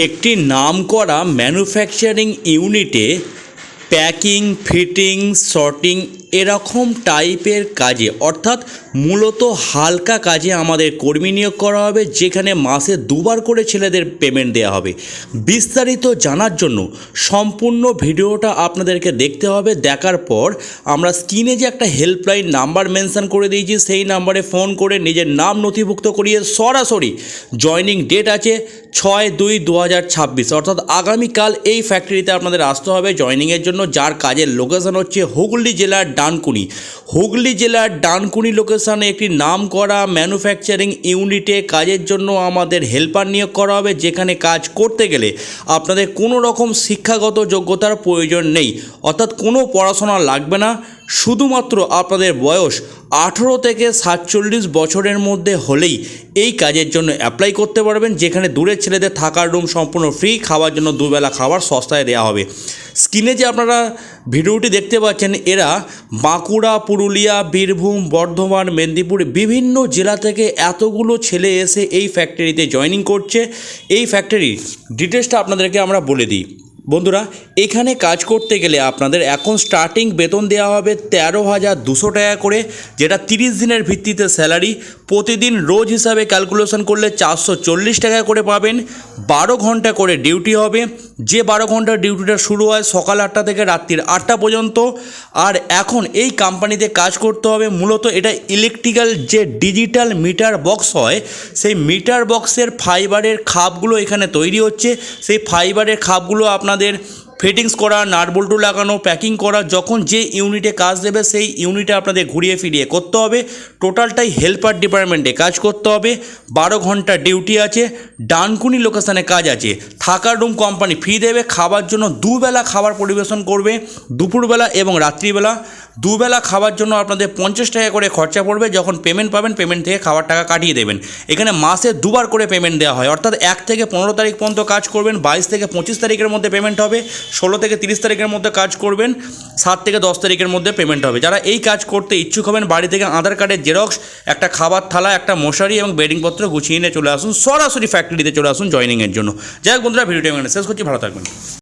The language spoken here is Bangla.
একটি নামকরা ম্যানুফ্যাকচারিং ইউনিটে প্যাকিং, ফিটিং, সর্টিং এরকম টাইপের কাজে অর্থাৎ মূলত হালকা কাজে আমাদের কর্মী নিয়োগ করা হবে, যেখানে মাসে দুবার করে ছেলেদের পেমেন্ট দেওয়া হবে। বিস্তারিত জানার জন্য সম্পূর্ণ ভিডিওটা আপনাদেরকে দেখতে হবে। দেখার পর আমরা স্ক্রিনে যে একটা হেল্পলাইন নাম্বার মেনশন করে দিয়েছি, সেই নাম্বারে ফোন করে নিজের নাম নথিভুক্ত করিয়ে সরাসরি জয়নিং ডেট আছে 6/2/2026, অর্থাৎ আগামীকাল এই ফ্যাক্টরিতে আপনাদের আসতে হবে জয়নিংয়ের জন্য, যার কাজের লোকেশন হচ্ছে হুগলি জেলার ডানকুনি। হুগলি জেলার ডানকুনি লোকেশনে একটি নামকরা ম্যানুফ্যাকচারিং ইউনিটে কাজের জন্য আমাদের হেল্পার নিয়োগ করা হবে, যেখানে কাজ করতে গেলে আপনাদের কোনো রকম শিক্ষাগত যোগ্যতার প্রয়োজন নেই, অর্থাৎ কোনো পড়াশোনা লাগবে না। শুধুমাত্র আপনাদের বয়স 18 থেকে 47 বছরের মধ্যে হলেই এই কাজের জন্য অ্যাপ্লাই করতে পারবেন, যেখানে দূরের ছেলেদের থাকার রুম সম্পূর্ণ ফ্রি, খাওয়ার জন্য দুবেলা খাবার সস্তায় দেওয়া হবে। স্ক্রিনে যে আপনারা ভিডিওটি দেখতে পাচ্ছেন, এরা বাঁকুড়া, পুরুলিয়া, বীরভূম, বর্ধমান, মেদিনীপুর বিভিন্ন জেলা থেকে এতগুলো ছেলে এসে এই ফ্যাক্টরিতে জয়েনিং করছে। এই ফ্যাক্টরির ডিটেলসটা আপনাদেরকে আমরা বলে দিই। বন্ধুরা, এখানে কাজ করতে গেলে আপনাদের এখন স্টার্টিং বেতন দেওয়া হবে 13,200 টাকা করে, যেটা 30 দিনের ভিত্তিতে স্যালারি। প্রতিদিন রোজ হিসাবে ক্যালকুলেশন করলে 440 টাকা করে পাবেন। 12 ঘন্টা করে ডিউটি হবে, যে 12 ঘন্টার ডিউটিটা শুরু হয় সকাল 8টা থেকে রাত্রির 8টা পর্যন্ত। আর এখন এই কোম্পানিতে কাজ করতে হবে, মূলত এটা ইলেকট্রিক্যাল যে ডিজিটাল মিটার বক্স হয়, সেই মিটার বক্সের ফাইবারের খাপগুলো এখানে তৈরি হচ্ছে। সেই ফাইবারের খাপগুলো আপনাদের ফিটিংস করা, নাট বল্টু লাগানো, প্যাকিং করা, যখন যে ইউনিটে কাজ দেবে সেই ইউনিটে আপনাদের ঘুরিয়ে ফিরিয়ে করতে হবে। টোটালটাই হেল্পার ডিপার্টমেন্টে কাজ করতে হবে। 12 ঘন্টা ডিউটি আছে, ডানকুনি লোকেশানে কাজ আছে। থাকার রুম কোম্পানি ফ্রি দেবে। খাবার জন্য দুবেলা খাবার পরিবেশন করবে, দুপুরবেলা এবং রাত্রিবেলা। দুবেলা খাবার জন্য আপনাদের 50 টাকা করে খরচা পড়বে। যখন পেমেন্ট পাবেন, পেমেন্ট থেকে খাবার টাকা কাটিয়ে দেবেন। এখানে মাসে দুবার করে পেমেন্ট দেওয়া হয়, অর্থাৎ 1 থেকে 15 তারিখ পর্যন্ত কাজ করবেন, 22 থেকে 25 তারিখের মধ্যে পেমেন্ট হবে, 16 থেকে 30 তারিখের মধ্যে কাজ করবেন, 7 থেকে 10 তারিখের মধ্যে পেমেন্ট হবে। যারা এই কাজ করতে ইচ্ছুক হবেন, বাড়ি থেকে আধার কার্ডের জেরক্স, একটা খাবার থালা, একটা মশারি এবং বেডিংপত্র গুছিয়ে নিয়ে চলে আসুন, সরাসরি ফ্যাক্টরিতে চলে আসুন জয়নিংয়ের জন্য। যাই হোক বন্ধুরা, ভিডিওটি এখানে শেষ করছি, ভালো থাকবেন।